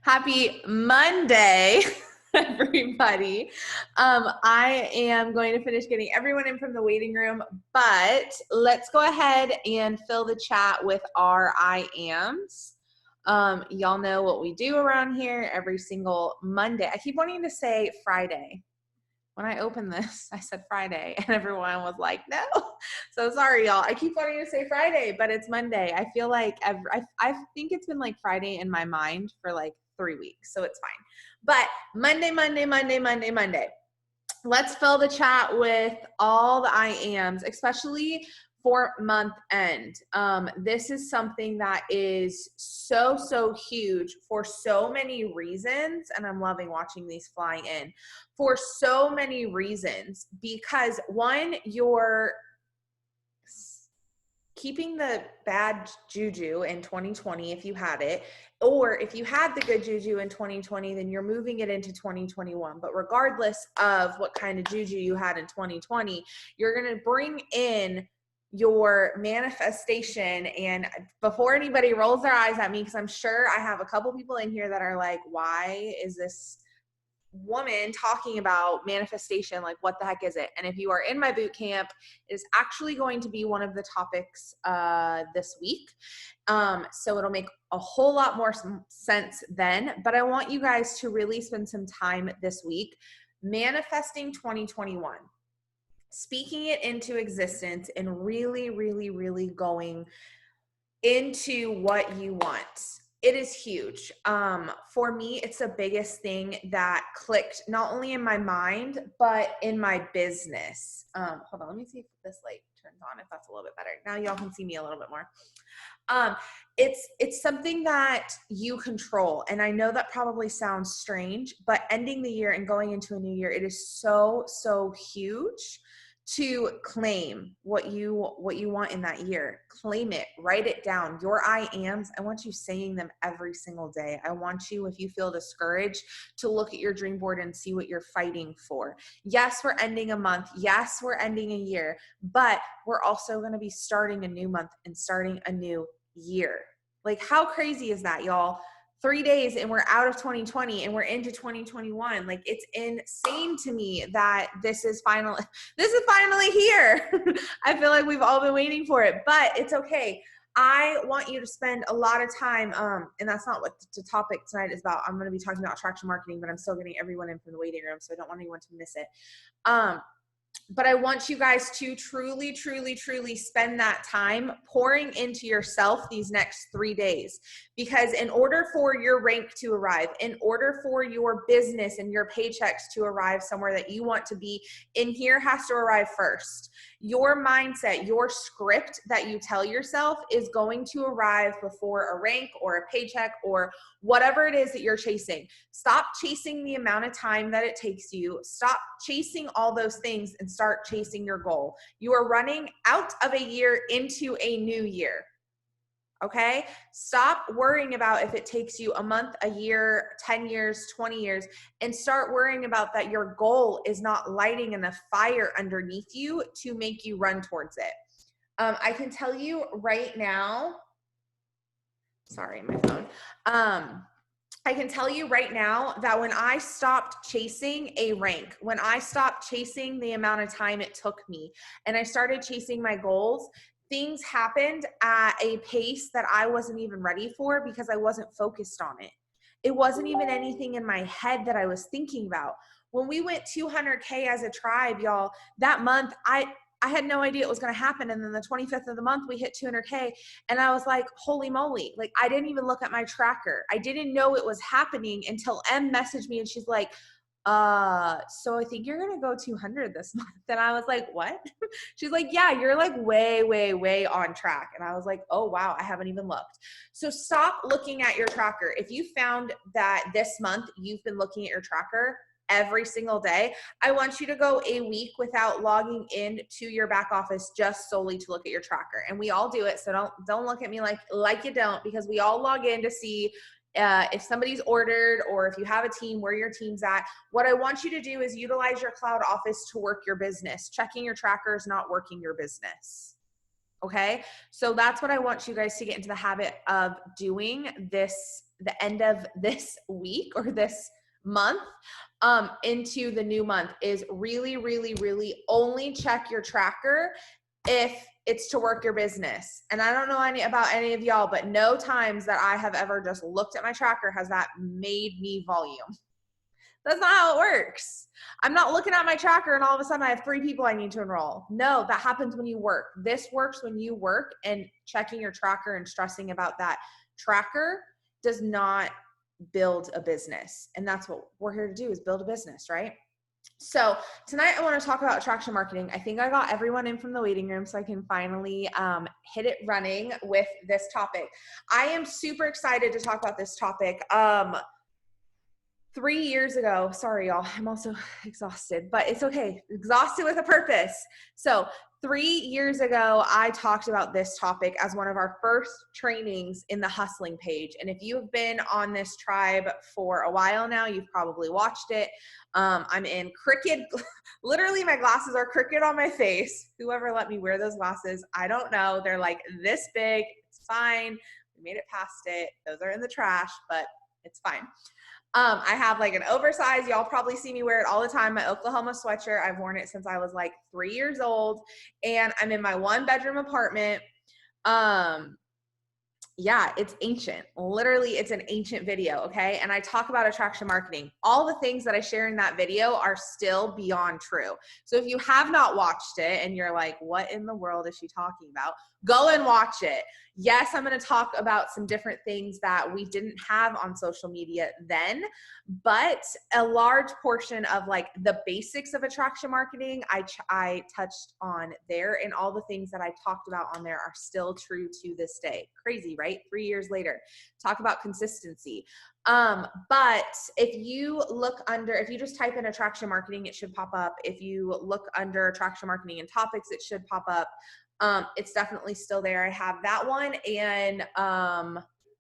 Happy Monday, everybody. I am going to finish getting everyone in from the waiting room, but let's go ahead and fill the chat with our I ams. Y'all know what we do around here every single Monday. I keep wanting to say Friday. When I opened this, I said Friday, and everyone was like, no. So sorry, y'all. I keep wanting to say Friday, but it's Monday. I feel like I think it's been like Friday in my mind for like 3 weeks, so it's fine. But Monday. Let's fill the chat with all the I ams, especially for month end. This is something that is so huge for so many reasons, and I'm loving watching these fly in for so many reasons. Because one, you're keeping the bad juju in 2020 if you had it, or if you had the good juju in 2020, then you're moving it into 2021. But regardless of what kind of juju you had in 2020, you're going to bring in your manifestation. And before anybody rolls their eyes at me, because I'm sure I have a couple people in here that are like, why is this woman talking about manifestation? Like, what the heck is it? And if you are in my boot camp, it is actually going to be one of the topics this week. So it'll make a whole lot more sense then. But I want you guys to really spend some time this week manifesting 2021, speaking it into existence, and really going into what you want. It is huge. For me, it's the biggest thing that clicked not only in my mind, but in my business. Hold on, let me see if this light turns on, if that's a little bit better. Now y'all can see me a little bit more. It's something that you control. And I know that probably sounds strange, but ending the year and going into a new year, it is so huge to claim what you want in that year. Claim it, write it down. Your I ams, I want you saying them every single day. I want you, if you feel discouraged, to look at your dream board and see what you're fighting for. Yes, we're ending a month. Yes, we're ending a year, but we're also going to be starting a new month and starting a new year. Like, how crazy is that, y'all? 3 days and we're out of 2020 and we're into 2021. Like, it's insane to me that this is finally here. I feel like we've all been waiting for it, but it's okay. I want you to spend a lot of time, and that's not what the topic tonight is about. I'm going to be talking about attraction marketing, but I'm still getting everyone in from the waiting room, so I don't want anyone to miss it. But I want you guys to truly spend that time pouring into yourself these next 3 days. Because in order for your rank to arrive, in order for your business and your paychecks to arrive somewhere that you want to be, in here has to arrive first. Your mindset, your script that you tell yourself is going to arrive before a rank or a paycheck or whatever it is that you're chasing. Stop chasing the amount of time that it takes you. Stop chasing all those things and start chasing your goal. You are running out of a year into a new year. Okay? Stop worrying about if it takes you a month, a year, 10 years, 20 years, and start worrying about that your goal is not lighting enough fire underneath you to make you run towards it. I can tell you right now, sorry, my phone. I can tell you right now that when I stopped chasing a rank, when I stopped chasing the amount of time it took me, and I started chasing my goals, things happened at a pace that I wasn't even ready for because I wasn't focused on it. It wasn't even anything in my head that I was thinking about. When we went 200K as a tribe, y'all, that month, I had no idea it was going to happen. And then the 25th of the month, we hit 200K. And I was like, holy moly. Like, I didn't even look at my tracker. I didn't know it was happening until Em messaged me and she's like, so I think you're going to go 200 this month. And I was like, what? She's like, yeah, you're like way on track. And I was like, oh, wow, I haven't even looked. So stop looking at your tracker. If you found that this month you've been looking at your tracker every single day, I want you to go a week without logging in to your back office just solely to look at your tracker. And we all do it. So don't look at me like you don't, because we all log in to see if somebody's ordered or if you have a team, where your team's at. What I want you to do is utilize your cloud office to work your business. Checking your tracker is not working your business. Okay? So that's what I want you guys to get into the habit of doing this the end of this week or this month into the new month is really, really, really only check your tracker if it's to work your business. And I don't know about any of y'all, but no times that I have ever just looked at my tracker has that made me volume. That's not how it works. I'm not looking at my tracker and all of a sudden I have 3 people I need to enroll. No, that happens when you work. This works when you work, and checking your tracker and stressing about that tracker does not build a business. And that's what we're here to do, is build a business, right? So tonight I want to talk about attraction marketing. I think I got everyone in from the waiting room so I can finally hit it running with this topic. I am super excited to talk about this topic. 3 years ago, sorry y'all, I'm also exhausted, but it's okay. Exhausted with a purpose. So 3 years ago, I talked about this topic as one of our first trainings in the hustling page. And if you've been on this tribe for a while now, you've probably watched it. I'm in crooked, literally my glasses are crooked on my face. Whoever let me wear those glasses, I don't know. They're like this big. It's fine. We made it past it. Those are in the trash, but it's fine. I have like an oversized, y'all probably see me wear it all the time, my Oklahoma sweatshirt. I've worn it since I was like 3 years old, and I'm in my 1-bedroom apartment. Yeah, it's ancient. Literally, it's an ancient video, okay? And I talk about attraction marketing. All the things that I share in that video are still beyond true. So if you have not watched it and you're like, what in the world is she talking about? Go and watch it. Yes, I'm going to talk about some different things that we didn't have on social media then, but a large portion of like the basics of attraction marketing, I touched on there, and all the things that I talked about on there are still true to this day. Crazy, right? 3 years later. Talk about consistency. But if you just type in attraction marketing, it should pop up. If you look under attraction marketing and topics, it should pop up. It's definitely still there. I have that one, and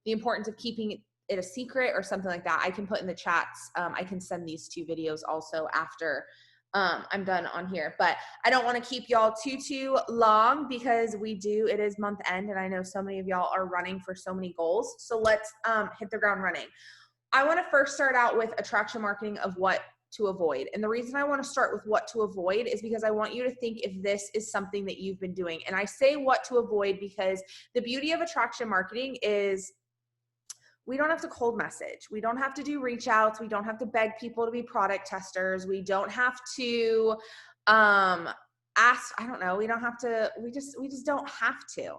the importance of keeping it a secret or something like that, I can put in the chats. I can send these 2 videos also after I'm done on here, but I don't want to keep y'all too long because it is month end, and I know so many of y'all are running for so many goals. So let's hit the ground running. I want to first start out with attraction marketing of what to avoid. And the reason I want to start with what to avoid is because I want you to think if this is something that you've been doing. And I say what to avoid because the beauty of attraction marketing is we don't have to cold message. We don't have to do reach outs. We don't have to beg people to be product testers. We don't have to ask, I don't know. We just don't have to.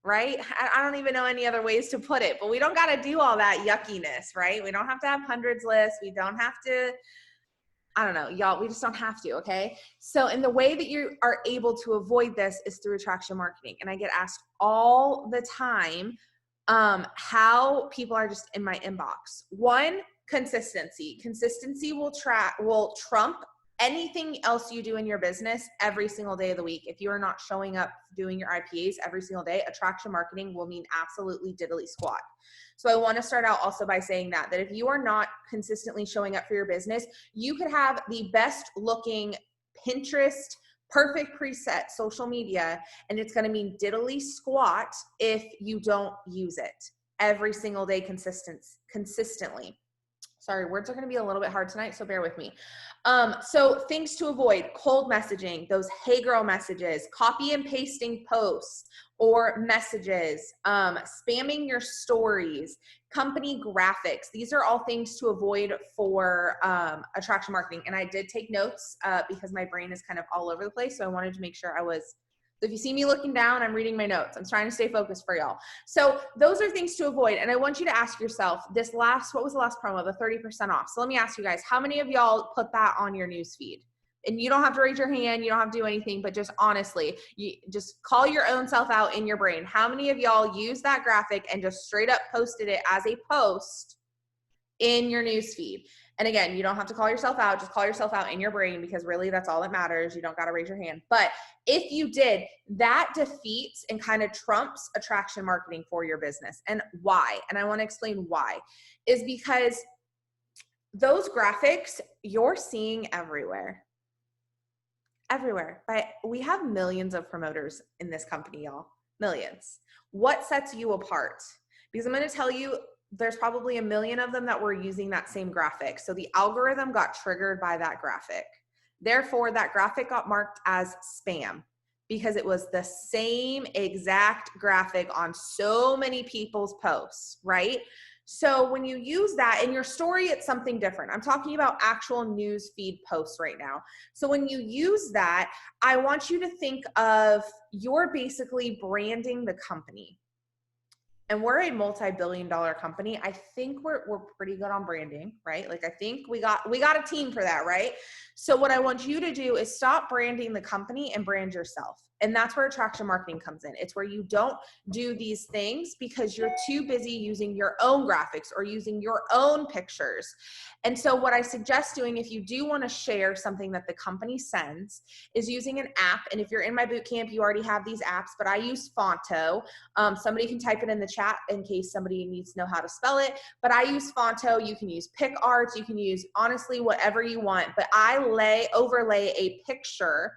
Right? I don't even know any other ways to put it, but we don't got to do all that yuckiness, right? We don't have to have hundreds lists. We don't have to, I don't know, y'all, we just don't have to, okay? So, and the way that you are able to avoid this is through attraction marketing. And I get asked all the time how people are just in my inbox. One, consistency. Consistency will trump anything else you do in your business every single day of the week. If you are not showing up doing your IPAs every single day, attraction marketing will mean absolutely diddly squat. So I want to start out also by saying that if you are not consistently showing up for your business, you could have the best looking Pinterest, perfect preset social media, and it's going to mean diddly squat if you don't use it every single day consistently. Sorry, words are going to be a little bit hard tonight, so bear with me. So things to avoid: cold messaging, those hey girl messages, copy and pasting posts or messages, spamming your stories, company graphics. These are all things to avoid for attraction marketing. And I did take notes because my brain is kind of all over the place. So I wanted to make sure so if you see me looking down, I'm reading my notes. I'm trying to stay focused for y'all. So those are things to avoid. And I want you to ask yourself what was the last promo? The 30% off. So let me ask you guys, how many of y'all put that on your news feed? And you don't have to raise your hand. You don't have to do anything, but just honestly, you just call your own self out in your brain. How many of y'all use that graphic and just straight up posted it as a post in your news feed? And again, you don't have to call yourself out. Just call yourself out in your brain, because really that's all that matters. You don't got to raise your hand. But if you did, that defeats and kind of trumps attraction marketing for your business. And why? And I want to explain why. Is because those graphics you're seeing everywhere. Everywhere. But we have millions of promoters in this company, y'all. Millions. What sets you apart? Because I'm going to tell you there's probably 1 million of them that were using that same graphic. So the algorithm got triggered by that graphic. Therefore, that graphic got marked as spam because it was the same exact graphic on so many people's posts, right? So when you use that in your story, it's something different. I'm talking about actual news feed posts right now. So when you use that, I want you to think of you're basically branding the company. And we're a multi-billion-dollar company. I think we're pretty good on branding, right? Like I think we got a team for that, right? So what I want you to do is stop branding the company and brand yourself. And that's where attraction marketing comes in. It's where you don't do these things because you're too busy using your own graphics or using your own pictures. And so what I suggest doing, if you do want to share something that the company sends, is using an app. And if you're in my boot camp, you already have these apps, but I use Fonto. Somebody can type it in the chat in case somebody needs to know how to spell it, but I use Fonto. You can use PicArts. You can use honestly whatever you want, but I overlay a picture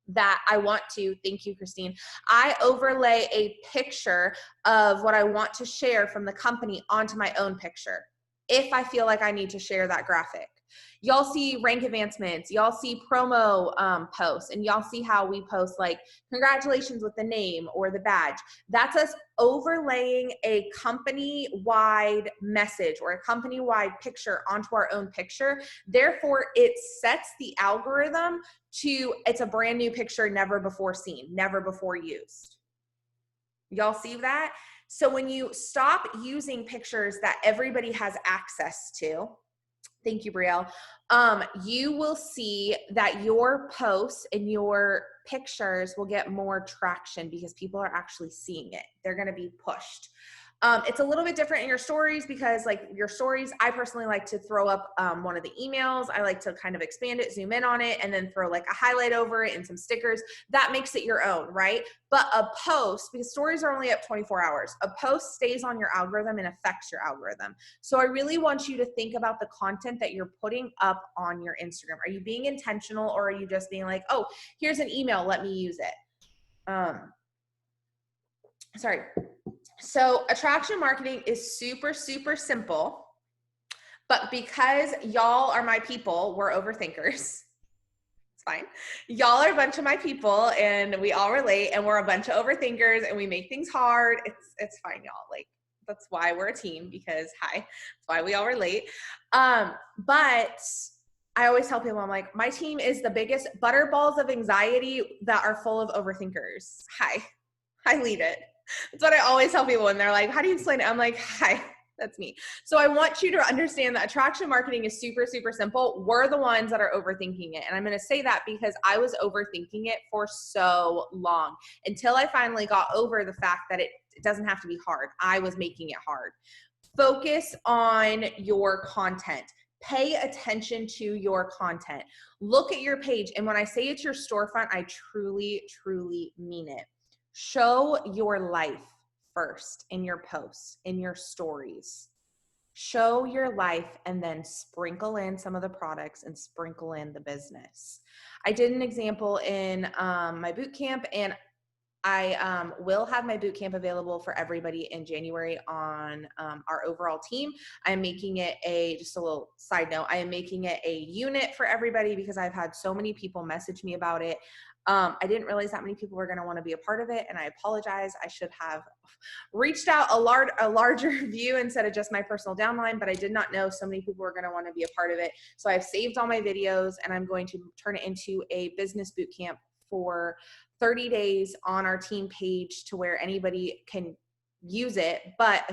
that I want to, thank you, Christine. I overlay a picture of what I want to share from the company onto my own picture if I feel like I need to share that graphic. Y'all see rank advancements, y'all see promo posts, and y'all see how we post like congratulations with the name or the badge. That's us overlaying a company-wide message or a company-wide picture onto our own picture. Therefore, it sets the algorithm to, it's a brand new picture, never before seen, never before used. Y'all see that? So when you stop using pictures that everybody has access to, thank you, Brielle. You will see that your posts and your pictures will get more traction because people are actually seeing it. They're going to be pushed. It's a little bit different in your stories because like your stories, I personally like to throw up one of the emails. I like to kind of expand it, zoom in on it, and then throw like a highlight over it and some stickers. That makes it your own, right? But a post, because stories are only up 24 hours, a post stays on your algorithm and affects your algorithm. So I really want you to think about the content that you're putting up on your Instagram. Are you being intentional or are you just being like, oh, here's an email, let me use it? Sorry. So attraction marketing is super, super simple, but because y'all are my people, we're overthinkers. It's fine. Y'all are a bunch of my people and we all relate and we're a bunch of overthinkers and we make things hard. It's fine, y'all. Like that's why we're a team because that's why we all relate. But I always tell people, I'm like, my team is the biggest butterballs of anxiety that are full of overthinkers. I lead it. That's what I always tell people when they're like, how do you explain it? I'm like, hi, that's me. So I want you to understand that attraction marketing is super, super simple. We're the ones that are overthinking it. And I'm going to say that because I was overthinking it for so long until I finally got over the fact that it doesn't have to be hard. I was making it hard. Focus on your content. Pay attention to your content. Look at your page. And when I say it's your storefront, I truly, truly mean it. Show your life first in your posts, in your stories. Show your life and then sprinkle in some of the products and sprinkle in the business. I did an example in my boot camp, and I will have my boot camp available for everybody in January on our overall team. I'm making it just a little side note, I am making it a unit for everybody because I've had so many people message me about it. I didn't realize that many people were going to want to be a part of it, and I apologize. I should have reached out a larger view instead of just my personal downline, but I did not know so many people were going to want to be a part of it. So I've saved all my videos, and I'm going to turn it into a business boot camp for 30 days on our team page to where anybody can use it. But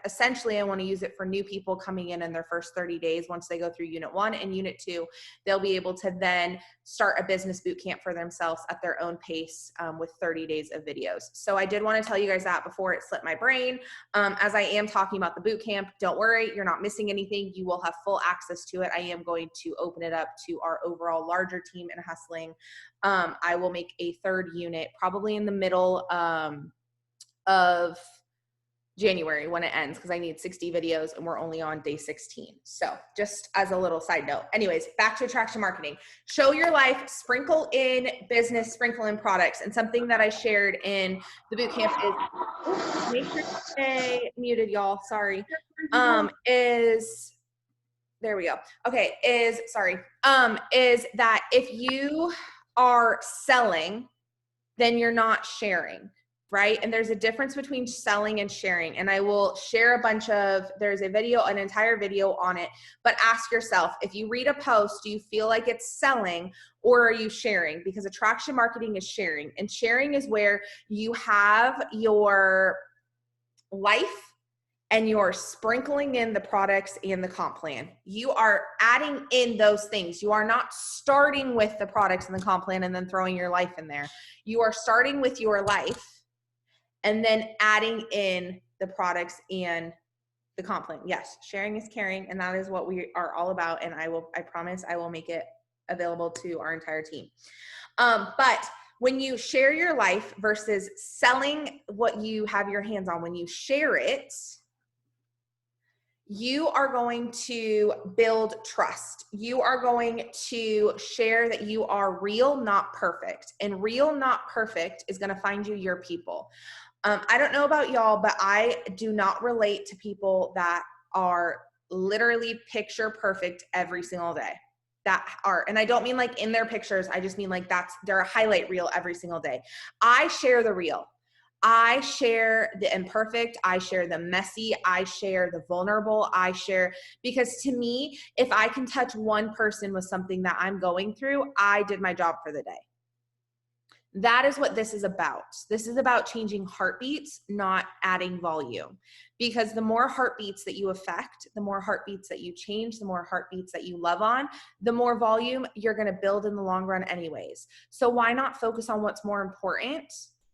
essentially, I want to use it for new people coming in their first 30 days. Once they go through unit 1 and unit 2, they'll be able to then start a business boot camp for themselves at their own pace with 30 days of videos. So I did want to tell you guys that before it slipped my brain. As I am talking about the boot camp, don't worry, you're not missing anything. You will have full access to it. I am going to open it up to our overall larger team in hustling. I will make a third unit probably in the middle of January when it ends, because I need 60 videos and we're only on day 16. So just as a little side note. Anyways, back to attraction marketing. Show your life, sprinkle in business, sprinkle in products. And something that I shared in the bootcamp is, make sure you stay muted, y'all. Sorry. Is there we go. Okay, is that if you are selling, then you're not sharing, right? And there's a difference between selling and sharing. And I will share there's a video, an entire video on it, but ask yourself, if you read a post, do you feel like it's selling or are you sharing? Because attraction marketing is sharing, and sharing is where you have your life and you're sprinkling in the products and the comp plan. You are adding in those things. You are not starting with the products and the comp plan and then throwing your life in there. You are starting with your life and then adding in the products and the comp plan. Yes, sharing is caring, and that is what we are all about. And I promise I will make it available to our entire team. But when you share your life versus selling what you have your hands on, when you share it, you are going to build trust. You are going to share that you are real, not perfect. And real, not perfect is going to find you your people. I don't know about y'all, but I do not relate to people that are literally picture perfect every single day. And I don't mean like in their pictures. I just mean like they're a highlight reel every single day. I share the real. I share the imperfect, I share the messy, I share the vulnerable, because to me, if I can touch one person with something that I'm going through, I did my job for the day. That is what this is about. This is about changing heartbeats, not adding volume. Because the more heartbeats that you affect, the more heartbeats that you change, the more heartbeats that you love on, the more volume you're going to build in the long run anyways. So why not focus on what's more important?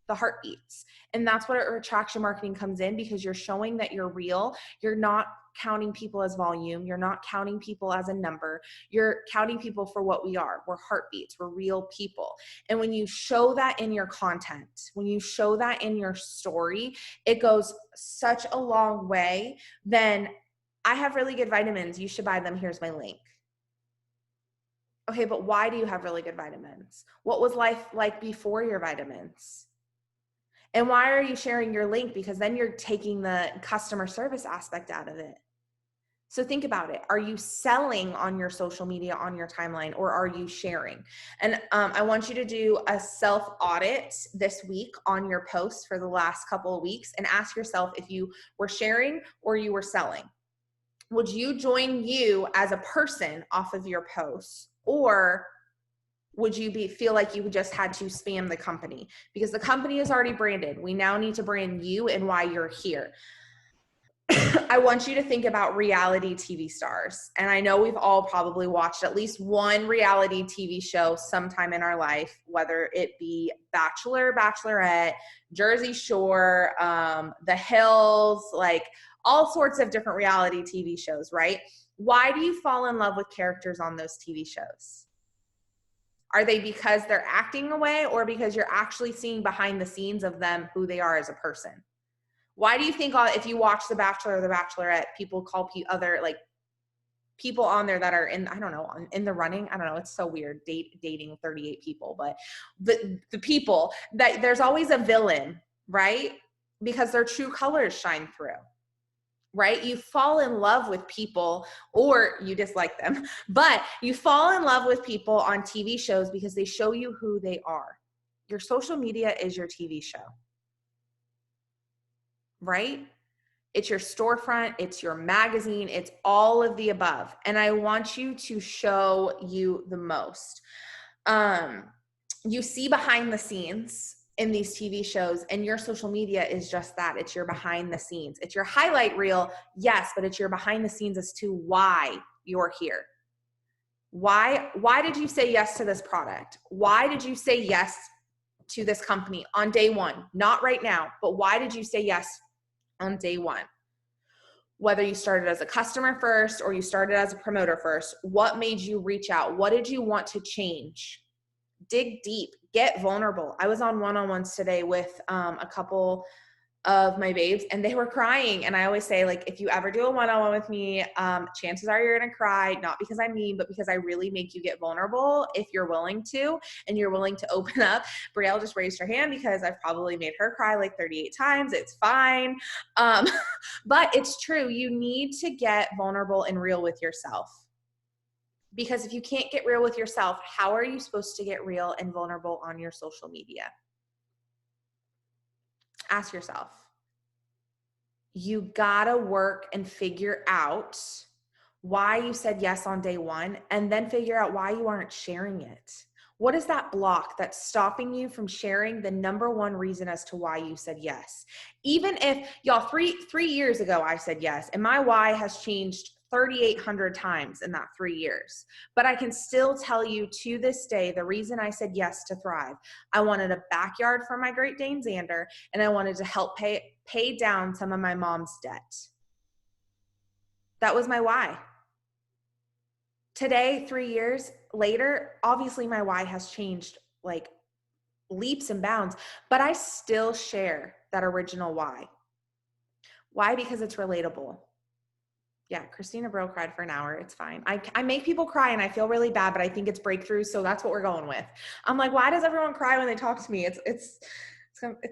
The heartbeats. And that's where attraction marketing comes in, because you're showing that you're real. You're not counting people as volume. You're not counting people as a number. You're counting people for what we are. We're heartbeats. We're real people. And when you show that in your content, when you show that in your story, it goes such a long way. Then I have really good vitamins. You should buy them. Here's my link. Okay, but why do you have really good vitamins? What was life like before your vitamins? And why are you sharing your link? Because then you're taking the customer service aspect out of it. So think about it. Are you selling on your social media, on your timeline, or are you sharing? And I want you to do a self-audit this week on your posts for the last couple of weeks and ask yourself if you were sharing or you were selling. Would you join you as a person off of your posts, or would you feel like you just had to spam the company? Because the company is already branded. We now need to brand you and why you're here. I want you to think about reality TV stars. And I know we've all probably watched at least one reality TV show sometime in our life, whether it be Bachelor, Bachelorette, Jersey Shore, The Hills, like all sorts of different reality TV shows, right? Why do you fall in love with characters on those TV shows? Are they because they're acting away, or because you're actually seeing behind the scenes of them, who they are as a person? Why do you think if you watch The Bachelor or The Bachelorette, people call other like people on there that are in the running? I don't know. It's so weird dating 38 people, but the people that there's always a villain, right? Because their true colors shine through. Right? You fall in love with people, or you dislike them, but you fall in love with people on TV shows because they show you who they are. Your social media is your TV show, right? It's your storefront, it's your magazine, it's all of the above. And I want you to show you the most. You see behind the scenes in these TV shows, and your social media is just that. It's your behind the scenes. It's your highlight reel, yes, but it's your behind the scenes as to why you're here. Why did you say yes to this product? Why did you say yes to this company on day one? Not right now, but why did you say yes on day one? Whether you started as a customer first or you started as a promoter first, what made you reach out? What did you want to change? Dig deep, get vulnerable. I was on one-on-ones today with a couple of my babes, and they were crying. And I always say, like, if you ever do a one-on-one with me, chances are you're gonna cry, not because I'm mean, but because I really make you get vulnerable if you're willing to, and you're willing to open up. Brielle just raised her hand because I've probably made her cry like 38 times. It's fine. But it's true. You need to get vulnerable and real with yourself. Because if you can't get real with yourself, how are you supposed to get real and vulnerable on your social media? Ask yourself. You gotta work and figure out why you said yes on day one, and then figure out why you aren't sharing it. What is that block that's stopping you from sharing the number one reason as to why you said yes? Even if, y'all, three years ago I said yes, and my why has changed 3,800 times in that 3 years. But I can still tell you to this day, the reason I said yes to Thrive, I wanted a backyard for my Great Dane Xander, and I wanted to help pay down some of my mom's debt. That was my why. Today, 3 years later, obviously my why has changed like leaps and bounds, but I still share that original why. Why? Because it's relatable. Yeah, Christina Bro cried for an hour. It's fine. I make people cry and I feel really bad, but I think it's breakthrough, so that's what we're going with. I'm like, why does everyone cry when they talk to me? It's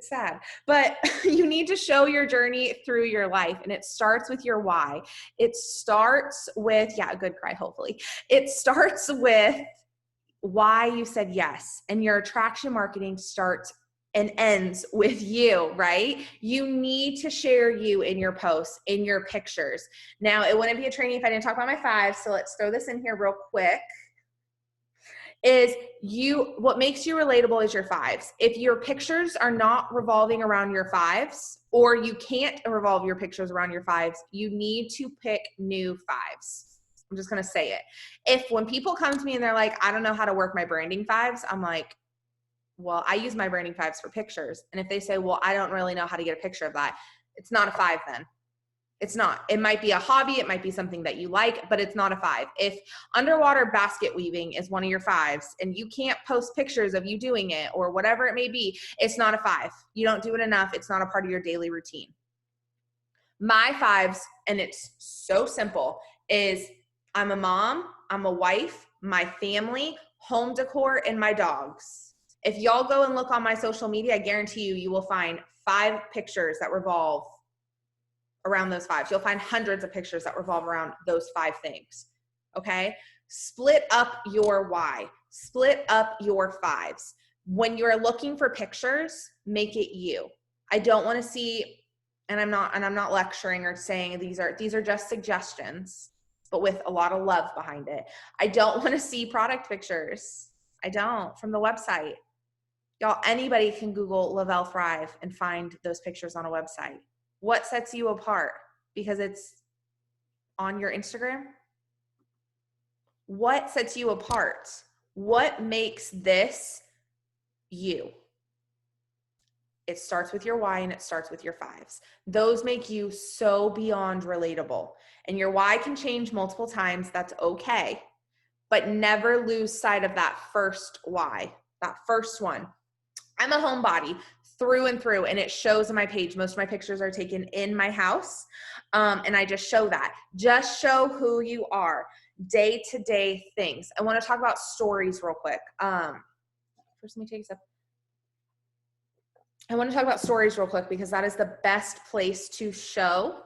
sad. But you need to show your journey through your life, and it starts with your why. It starts with, yeah, a good cry, hopefully. It starts with why you said yes, and your attraction marketing starts and ends with you, right? You need to share you in your posts, in your pictures. Now, it wouldn't be a training if I didn't talk about my 5, so let's throw this in here real quick. What makes you relatable is your 5s. If your pictures are not revolving around your 5s, or you can't revolve your pictures around your 5s, you need to pick new 5s. I'm just going to say it. When people come to me and they're like, I don't know how to work my branding 5s, I'm like, well, I use my branding 5s for pictures. And if they say, well, I don't really know how to get a picture of that, it's not a 5 then. It's not. It might be a hobby. It might be something that you like, but it's not a 5. If underwater basket weaving is one of your 5s and you can't post pictures of you doing it or whatever it may be, it's not a 5. You don't do it enough. It's not a part of your daily routine. My 5s, and it's so simple, is I'm a mom, I'm a wife, my family, home decor, and my dogs. If y'all go and look on my social media, I guarantee you will find 5 pictures that revolve around those 5. You'll find hundreds of pictures that revolve around those 5 things. Okay? Split up your why. Split up your 5s. When you're looking for pictures, make it you. I don't want to see, and I'm not lecturing or saying these are just suggestions, but with a lot of love behind it. I don't want to see product pictures. I don't, from the website. Y'all, anybody can Google Lavelle Thrive and find those pictures on a website. What sets you apart? Because it's on your Instagram? What sets you apart? What makes this you? It starts with your why and it starts with your 5s. Those make you so beyond relatable. And your why can change multiple times. That's okay. But never lose sight of that first why, that first one. I'm a homebody through and through, and it shows on my page. Most of my pictures are taken in my house, and I just show that. Just show who you are, day-to-day things. I want to talk about stories real quick. First, let me take a step. I want to talk about stories real quick because that is the best place to show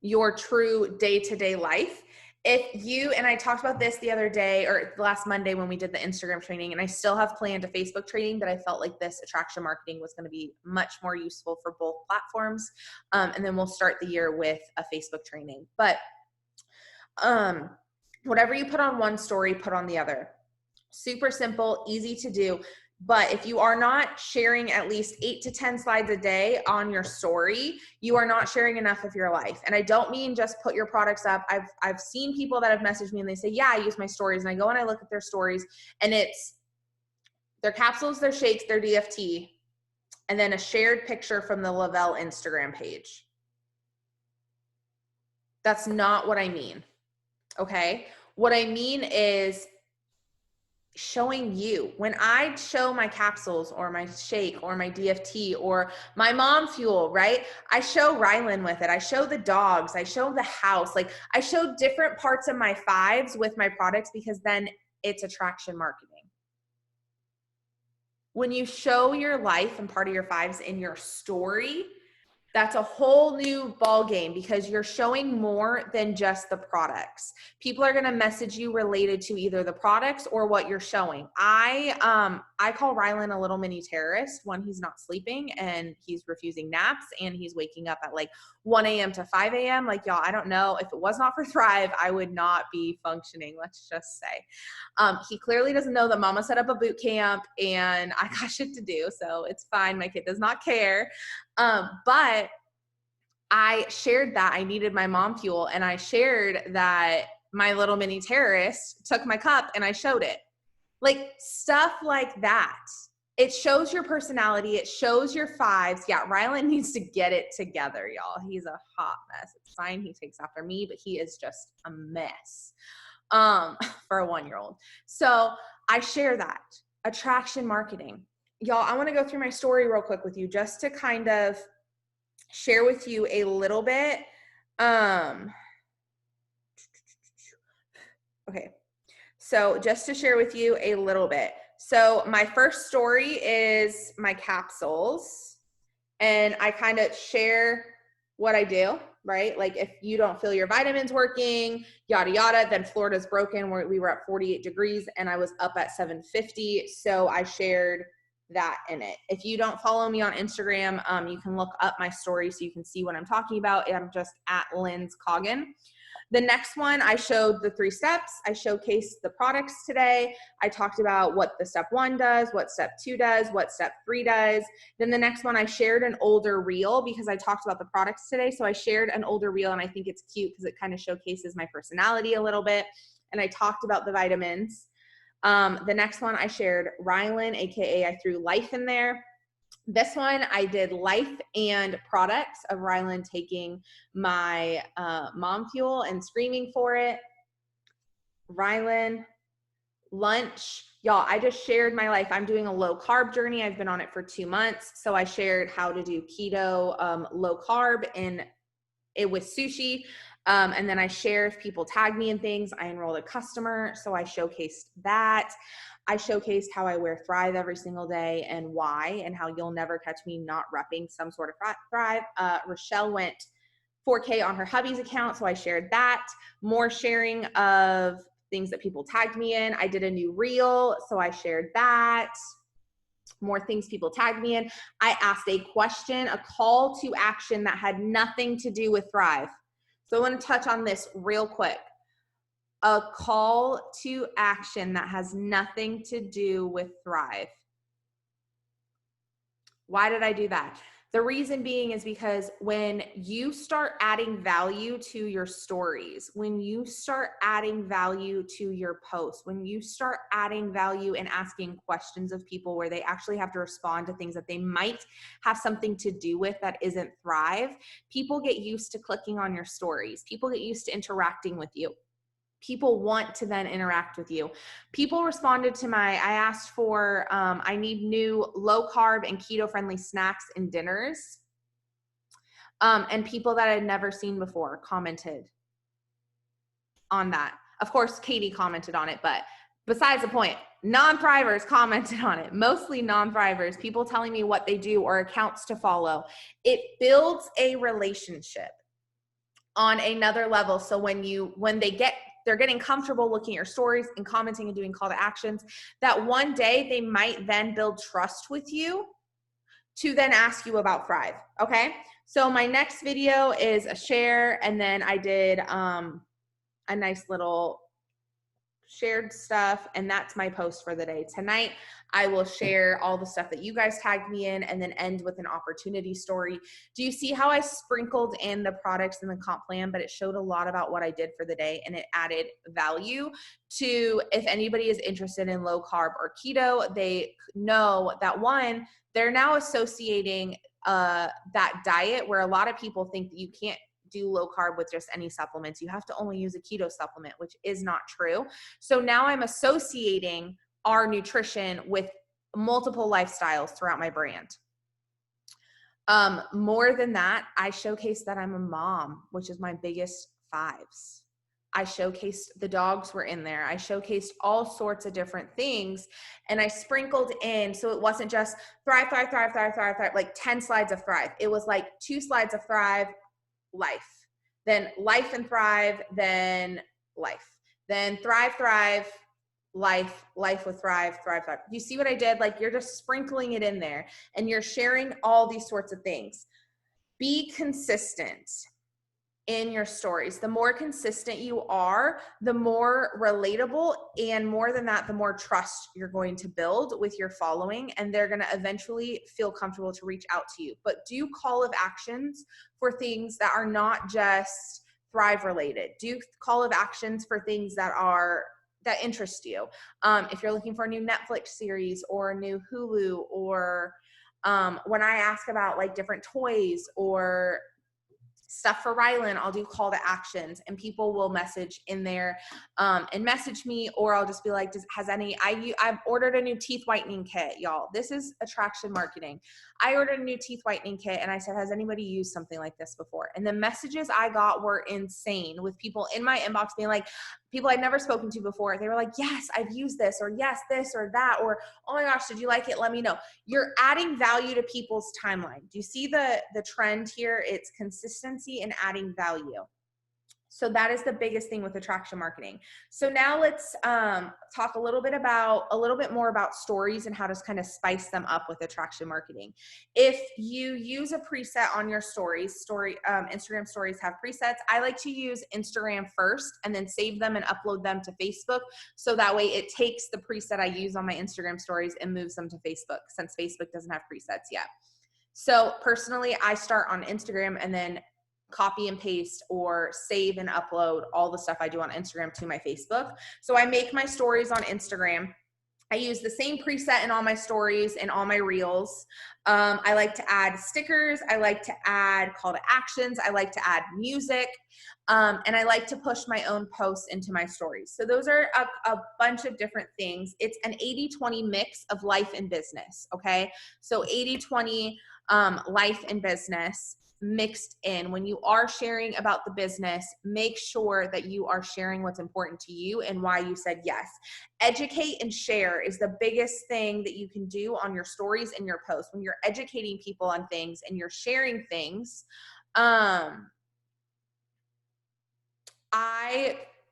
your true day-to-day life. If you, and I talked about this the other day or last Monday when we did the Instagram training, and I still have planned a Facebook training, but I felt like this attraction marketing was going to be much more useful for both platforms. And then we'll start the year with a Facebook training. But whatever you put on one story, put on the other. Super simple, easy to do. But if you are not sharing at least 8 to 10 slides a day on your story, you are not sharing enough of your life. And I don't mean just put your products up. I've seen people that have messaged me and they say, yeah, I use my stories. And I go and I look at their stories and it's their capsules, their shakes, their DFT, and then a shared picture from the Lavelle Instagram page. That's not what I mean. Okay? What I mean is showing you. When I show my capsules or my shake or my DFT or my mom fuel, right? I show Rylan with it. I show the dogs. I show the house. Like I show different parts of my fives with my products because then it's attraction marketing. When you show your life and part of your fives in your story, that's a whole new ball game because you're showing more than just the products. People are going to message you related to either the products or what you're showing. I call Rylan a little mini terrorist when he's not sleeping and he's refusing naps and he's waking up at like 1 a.m. to 5 a.m. Like, y'all, I don't know. If it was not for Thrive, I would not be functioning, let's just say. He clearly doesn't know that mama set up a boot camp and I got shit to do, so it's fine. My kid does not care. But I shared that I needed my mom fuel, and I shared that my little mini terrorist took my cup and I showed it. Like stuff like that. It shows your personality. It shows your fives. Yeah, Rylan needs to get it together, y'all. He's a hot mess. It's fine. He takes after me, but he is just a mess for a 1-year-old. So I share that. Attraction marketing. Y'all, I want to go through my story real quick with you just to kind of share with you a little bit. Okay. So just to share with you a little bit. So my first story is my capsules, and I kind of share what I do, right? Like if you don't feel your vitamins working, yada, yada, then Florida's broken where we were at 48 degrees and I was up at 750. So I shared that in it. If you don't follow me on Instagram, you can look up my story so you can see what I'm talking about. I'm just at Lynn's Coggin. The next one, I showed the 3 steps. I showcased the products today. I talked about what the step 1 does, what step 2 does, what step 3 does. Then the next one, I shared an older reel because I talked about the products today. So I shared an older reel and I think it's cute because it kind of showcases my personality a little bit. And I talked about the vitamins. The next one, I shared Rylan, AKA I threw life in there. This one, I did life and products of Rylan taking my mom fuel and screaming for it. Rylan, lunch. Y'all, I just shared my life. I'm doing a low carb journey. I've been on it for 2 months. So I shared how to do keto, low carb and it with sushi. And then I share if people tag me in things, I enrolled a customer. So I showcased that. I showcased how I wear Thrive every single day and why, and how you'll never catch me not repping some sort of Thrive. Rochelle went 4K on her hubby's account, so I shared that. More sharing of things that people tagged me in. I did a new reel, so I shared that. More things people tagged me in. I asked a question, a call to action that had nothing to do with Thrive. So I want to touch on this real quick. A call to action that has nothing to do with Thrive. Why did I do that? The reason being is because when you start adding value to your stories, when you start adding value to your posts, when you start adding value and asking questions of people where they actually have to respond to things that they might have something to do with that isn't Thrive, people get used to clicking on your stories. People get used to interacting with you. People want to then interact with you. People responded to I asked for, I need new low carb and keto friendly snacks and dinners. And people that I had never seen before commented on that. Of course, Katie commented on it, but besides the point, non-thrivers commented on it, mostly non-thrivers, people telling me what they do or accounts to follow. It builds a relationship on another level. So they're getting comfortable looking at your stories and commenting and doing call to actions, that one day they might then build trust with you to then ask you about Thrive. Okay. So my next video is a share. And then I did a nice little shared stuff. And that's my post for the day. Tonight, I will share all the stuff that you guys tagged me in and then end with an opportunity story. Do you see how I sprinkled in the products in the comp plan, but it showed a lot about what I did for the day and it added value to, if anybody is interested in low carb or keto, they know that one, they're now associating that diet where a lot of people think that you can't do low carb with just any supplements. You have to only use a keto supplement, which is not true. So now I'm associating our nutrition with multiple lifestyles throughout my brand. More than that, I showcased that I'm a mom, which is my biggest fives. I showcased the dogs were in there. I showcased all sorts of different things, and I sprinkled in, so it wasn't just thrive, thrive, thrive, thrive, thrive, thrive, like 10 slides of thrive. It was like 2 slides of thrive, life, then life and thrive, then life, then thrive, thrive, life, life with thrive, thrive, thrive. You see what I did? Like, you're just sprinkling it in there and you're sharing all these sorts of things. Be consistent in your stories. The more consistent you are, the more relatable, and more than that, the more trust you're going to build with your following, and they're going to eventually feel comfortable to reach out to you. But do call of actions for things that are not just thrive related. Do call of actions for things that interest you. If you're looking for a new Netflix series or a new Hulu, or when I ask about like different toys or stuff for Rylan, I'll do call to actions, and people will message in there and message me, or I'll just be like, I've ordered a new teeth whitening kit, y'all. This is attraction marketing. I ordered a new teeth whitening kit, and I said, has anybody used something like this before? And the messages I got were insane, with people in my inbox being like, people I'd never spoken to before. They were like, yes, I've used this, or yes, this or that, or oh my gosh, did you like it? Let me know. You're adding value to people's timeline. Do you see the trend here? It's consistency and adding value. So that is the biggest thing with attraction marketing. So now let's talk a little bit more about stories and how to kind of spice them up with attraction marketing. If you use a preset on your stories, Instagram stories have presets. I like to use Instagram first and then save them and upload them to Facebook. So that way it takes the preset I use on my Instagram stories and moves them to Facebook, since Facebook doesn't have presets yet. So personally, I start on Instagram and then copy and paste or save and upload all the stuff I do on Instagram to my Facebook. So I make my stories on Instagram. I use the same preset in all my stories and all my reels. I like to add stickers. I like to add call to actions. I like to add music. And I like to push my own posts into my stories. So those are a bunch of different things. It's an 80-20 mix of life and business, okay? So 80-20 life and business mixed in. When you are sharing about the business, make sure that you are sharing what's important to you and why you said yes. Educate and share is the biggest thing that you can do on your stories and your posts. When you're educating people on things and you're sharing things, I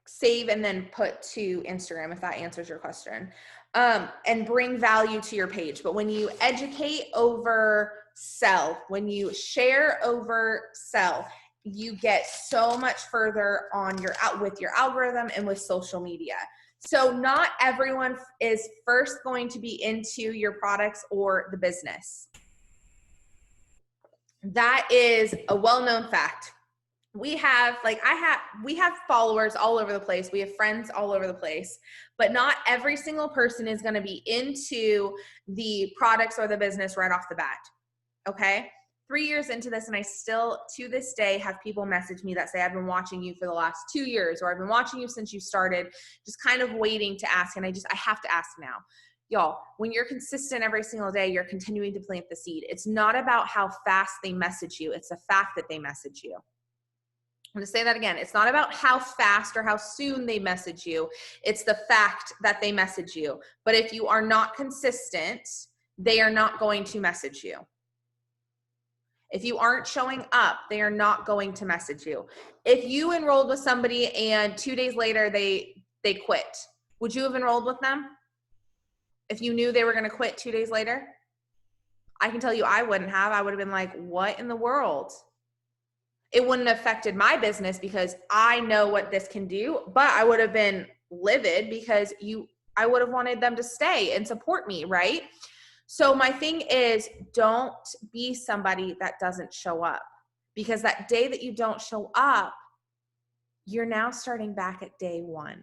save and then put to Instagram, if that answers your question, and bring value to your page. But when you educate over sell, when you share over sell, you get so much further on with your algorithm and with social media. So not everyone is first going to be into your products or the business. That is a well-known fact. We have followers all over the place. We have friends all over the place, but not every single person is going to be into the products or the business right off the bat. Okay. 3 years into this, and I still to this day have people message me that say, I've been watching you for the last 2 years, or I've been watching you since you started, just kind of waiting to ask. And I have to ask now. Y'all, when you're consistent every single day, you're continuing to plant the seed. It's not about how fast they message you. It's the fact that they message you. I'm going to say that again. It's not about how fast or how soon they message you. It's the fact that they message you. But if you are not consistent, they are not going to message you. If you aren't showing up, they are not going to message you. If you enrolled with somebody and 2 days later they quit, would you have enrolled with them if you knew they were going to quit 2 days later? I can tell you I wouldn't have. I would have been like, what in the world? It wouldn't have affected my business because I know what this can do, but I would have been livid because I would have wanted them to stay and support me, right? So my thing is, don't be somebody that doesn't show up, because that day that you don't show up, you're now starting back at day one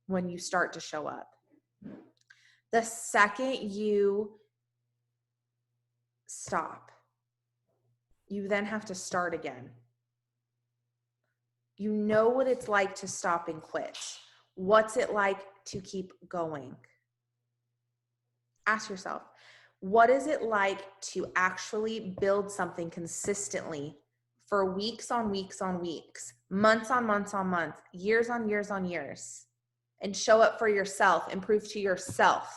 when you start to show up. The second you stop, you then have to start again. You know what it's like to stop and quit. What's it like to keep going? Ask yourself, what is it like to actually build something consistently for weeks on weeks on weeks, months on months on months, years on years on years, and show up for yourself and prove to yourself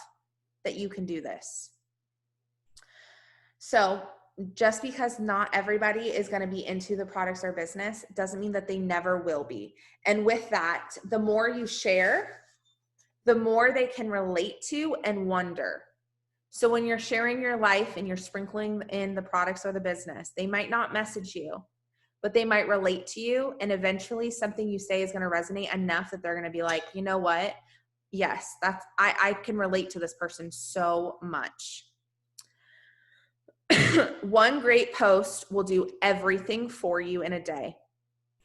that you can do this? So just because not everybody is going to be into the products or business doesn't mean that they never will be. And with that, the more you share, the more they can relate to and wonder. So when you're sharing your life and you're sprinkling in the products or the business, they might not message you, but they might relate to you. And eventually something you say is going to resonate enough that they're going to be like, you know what? Yes, I can relate to this person so much. One great post will do everything for you in a day.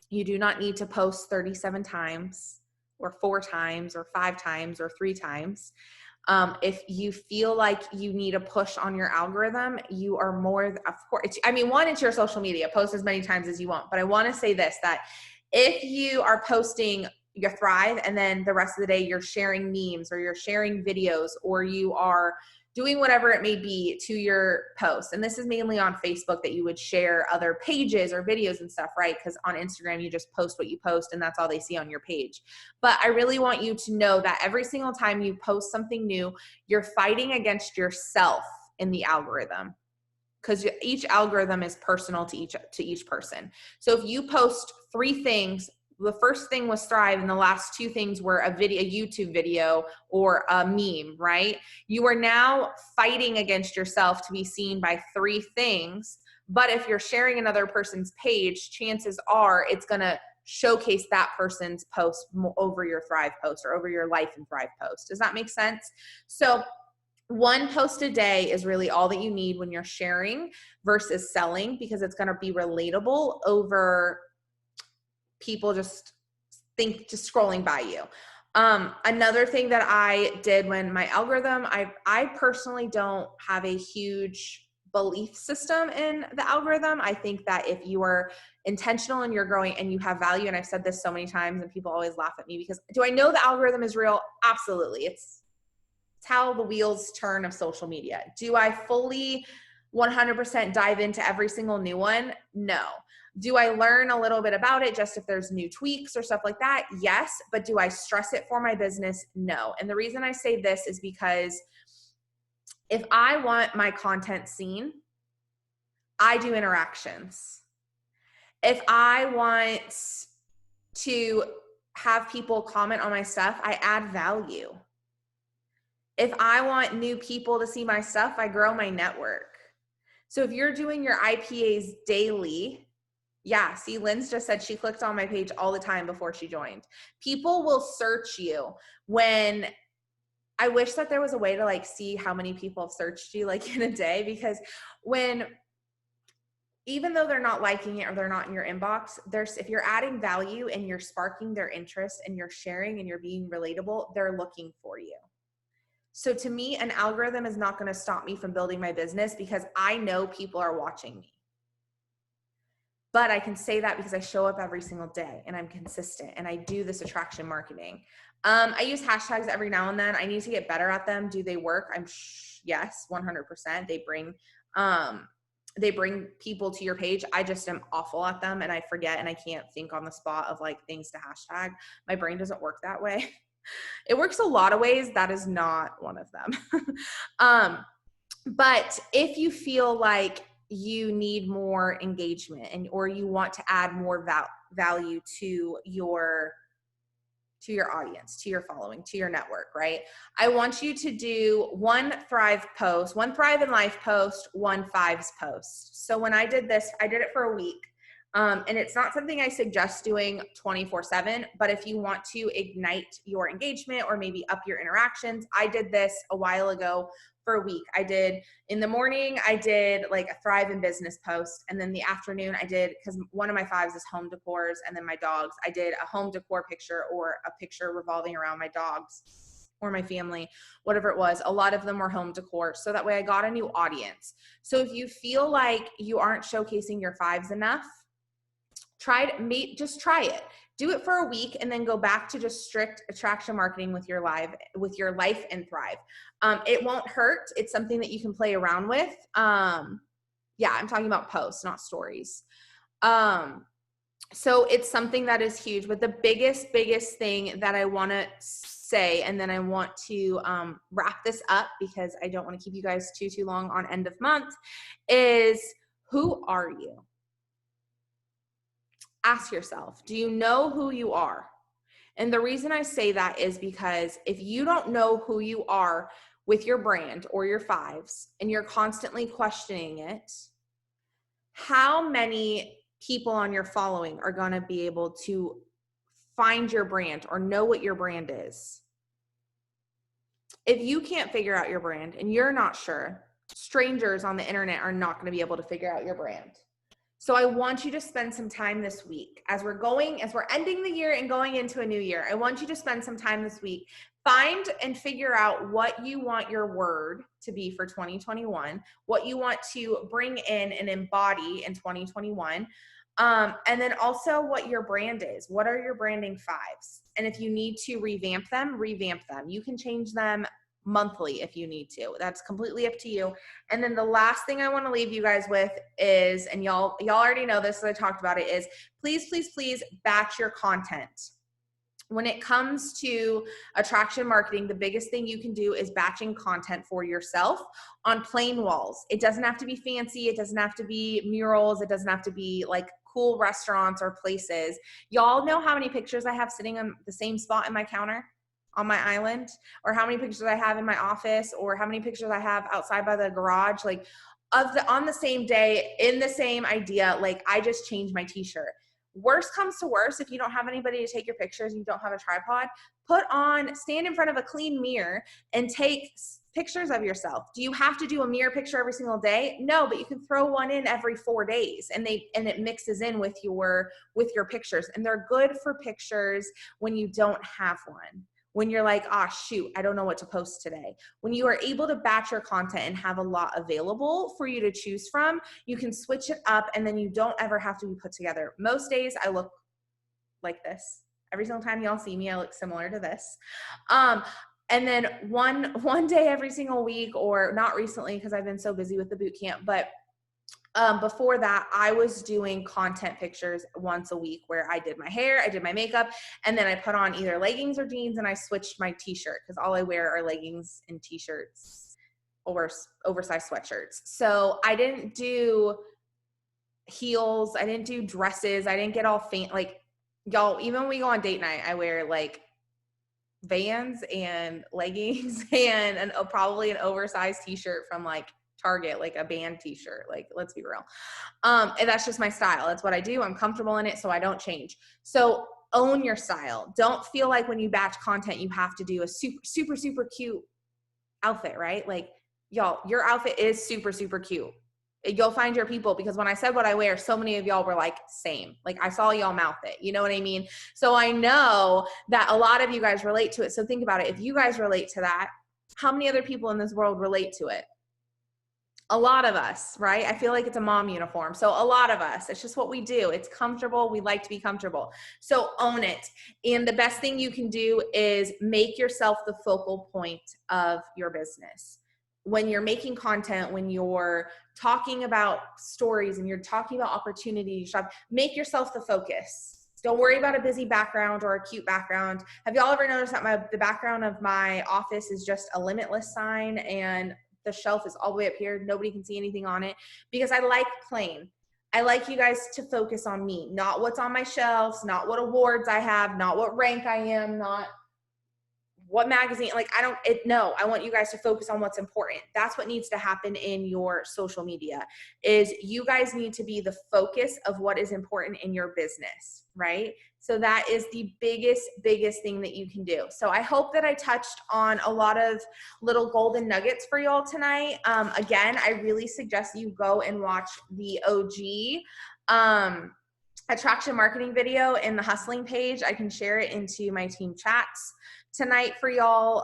You do not need to post 37 times or 4 times or 5 times or 3 times. If you feel like you need a push on your algorithm, you are more, of course, I mean, one, it's your social media, post as many times as you want. But I want to say this, that if you are posting your Thrive and then the rest of the day you're sharing memes or you're sharing videos or you are doing whatever it may be to your post. And this is mainly on Facebook that you would share other pages or videos and stuff, right? Because on Instagram, you just post what you post and that's all they see on your page. But I really want you to know that every single time you post something new, you're fighting against yourself in the algorithm, because each algorithm is personal to each person. So if you post 3 things, the first thing was Thrive and the last 2 things were a YouTube video or a meme, right? You are now fighting against yourself to be seen by 3 things. But if you're sharing another person's page, chances are it's going to showcase that person's post over your Thrive post or over your Life and Thrive post. Does that make sense? So 1 post a day is really all that you need when you're sharing versus selling, because it's going to be relatable over people just scrolling by you. Another thing that I did when my algorithm, I personally don't have a huge belief system in the algorithm. I think that if you are intentional and you're growing and you have value, and I've said this so many times and people always laugh at me because, do I know the algorithm is real? Absolutely. It's how the wheels turn of social media. Do I fully 100% dive into every single new one? No. Do I learn a little bit about it just if there's new tweaks or stuff like that? Yes. But do I stress it for my business? No. And the reason I say this is because if I want my content seen, I do interactions. If I want to have people comment on my stuff, I add value. If I want new people to see my stuff, I grow my network. So if you're doing your IPAs daily, yeah, see, Lynn's just said she clicked on my page all the time before she joined. People will search you. When I wish that there was a way to like see how many people have searched you like in a day, because when, even though they're not liking it or they're not in your inbox, if you're adding value and you're sparking their interest and you're sharing and you're being relatable, they're looking for you. So to me, an algorithm is not going to stop me from building my business because I know people are watching me. But I can say that because I show up every single day and I'm consistent and I do this attraction marketing. I use hashtags every now and then. I need to get better at them. Do they work? Yes, 100%. They bring people to your page. I just am awful at them and I forget and I can't think on the spot of like things to hashtag. My brain doesn't work that way. It works a lot of ways. That is not one of them. But if you feel like you need more engagement or you want to add more value to your audience, to your following, to your network, right? I want you to do 1 Thrive post, 1 Thrive in Life post, 1 Fives post. So when I did this, I did it for a week. And it's not something I suggest doing 24/7, but if you want to ignite your engagement or maybe up your interactions, I did this a while ago for a week. I did in the morning, I did like a Thrive in Business post. And then the afternoon I did, because one of my 5s is home decors and then my dogs, I did a home decor picture or a picture revolving around my dogs or my family, whatever it was. A lot of them were home decor. So that way I got a new audience. So if you feel like you aren't showcasing your 5s enough, just try it. Do it for a week and then go back to just strict attraction marketing with your life and thrive. It won't hurt. It's something that you can play around with. Yeah, I'm talking about posts, not stories. So it's something that is huge, but the biggest thing that I want to say, and then I want to wrap this up because I don't want to keep you guys too long on end of month, is who are you? Ask yourself, do you know who you are? And the reason I say that is because if you don't know who you are with your brand or your fives, and you're constantly questioning it, how many people on your following are going to be able to find your brand or know what your brand is? If you can't figure out your brand and you're not sure, strangers on the internet are not going to be able to figure out your brand. So I want you to spend some time this week as we're ending the year and going into a new year. I want you to spend some time this week. Find and figure out what you want your word to be for 2021, what you want to bring in and embody in 2021. And then also what your brand is. What are your branding fives? And if you need to revamp them, You can change them monthly if you need to. That's completely up to you. And then the last thing I want to leave you guys with is, and y'all already know this, so I talked about it, is please batch your content. When it comes to attraction marketing, the biggest thing you can do is batching content for yourself on plain walls. It doesn't have to be fancy. It doesn't have to be murals. It doesn't have to be like cool restaurants or places. Y'all know how many pictures I have sitting on the same spot in my counter on my island, or how many pictures I have in my office, or how many pictures I have outside by the garage, like on the same day, in the same idea. Like, I just changed my t-shirt. Worst comes to worst, if you don't have anybody to take your pictures, you don't have a tripod, stand in front of a clean mirror and take pictures of yourself. Do you have to do a mirror picture every single day? No, but you can throw one in every 4 days, and it mixes in with your pictures, and they're good for pictures when you don't have one. When you're like, shoot, I don't know what to post today. When you are able to batch your content and have a lot available for you to choose from, you can switch it up, and then you don't ever have to be put together. Most days I look like this. Every single time y'all see me, I look similar to this. And then one day every single week, or not recently because I've been so busy with the boot camp, but before that, I was doing content pictures once a week where I did my hair, I did my makeup, and then I put on either leggings or jeans, and I switched my t-shirt because all I wear are leggings and t-shirts or oversized sweatshirts. So I didn't do heels. I didn't do dresses. I didn't get all faint. Like, y'all, even when we go on date night, I wear like Vans and leggings and probably an oversized t-shirt from like Target, like a band t-shirt. Like, let's be real. And that's just my style. That's what I do. I'm comfortable in it, so I don't change. So own your style. Don't feel like when you batch content, you have to do a super cute outfit, right? Like, y'all, your outfit is super cute. You'll find your people, because when I said what I wear, so many of y'all were like, same. Like, I saw y'all mouth it. You know what I mean? So I know that a lot of you guys relate to it. So think about it. If you guys relate to that, how many other people in this world relate to it? A lot of us, right? I feel like it's a mom uniform. So a lot of us, it's just what we do. It's comfortable. We like to be comfortable. So own it. And the best thing you can do is make yourself the focal point of your business. When you're making content, when you're talking about stories and you're talking about opportunities, make yourself the focus. Don't worry about a busy background or a cute background. Have y'all ever noticed that the background of my office is just a limitless sign, and the shelf is all the way up here? Nobody can see anything on it, because I like plain. I like you guys to focus on me, not what's on my shelves, not what awards I have, not what rank I am, not what magazine. Like, no, I want you guys to focus on what's important. That's what needs to happen in your social media, is you guys need to be the focus of what is important in your business, right? So that is the biggest thing that you can do. So I hope that I touched on a lot of little golden nuggets for y'all tonight. Again, I really suggest you go and watch the OG attraction marketing video in the hustling page. I can share it into my team chats tonight for y'all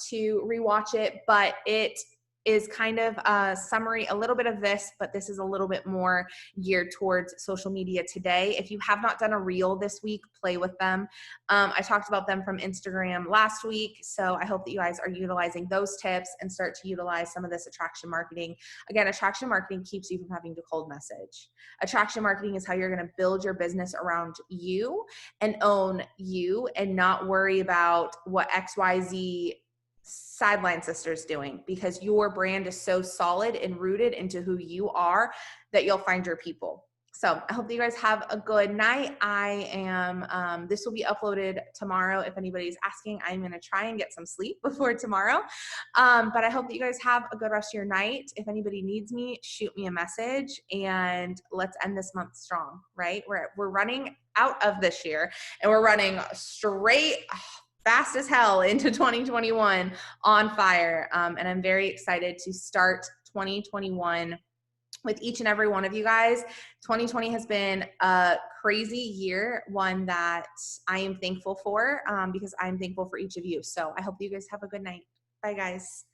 to rewatch it, but it is kind of a summary, a little bit of this, but this is a little bit more geared towards social media today. If you have not done a reel this week, play with them. I talked about them from Instagram last week, so I hope that you guys are utilizing those tips and start to utilize some of this attraction marketing. Again, attraction marketing keeps you from having to cold message. Attraction marketing is how you're going to build your business around you and own you and not worry about what XYZ sideline sisters doing, because your brand is so solid and rooted into who you are that you'll find your people. So I hope that you guys have a good night. I am, this will be uploaded tomorrow. If anybody's asking, I'm going to try and get some sleep before tomorrow. But I hope that you guys have a good rest of your night. If anybody needs me, shoot me a message and let's end this month strong, right? We're running out of this year and we're running straight fast as hell into 2021 on fire. And I'm very excited to start 2021 with each and every one of you guys. 2020 has been a crazy year, one that I am thankful for, because I'm thankful for each of you. So I hope you guys have a good night. Bye, guys.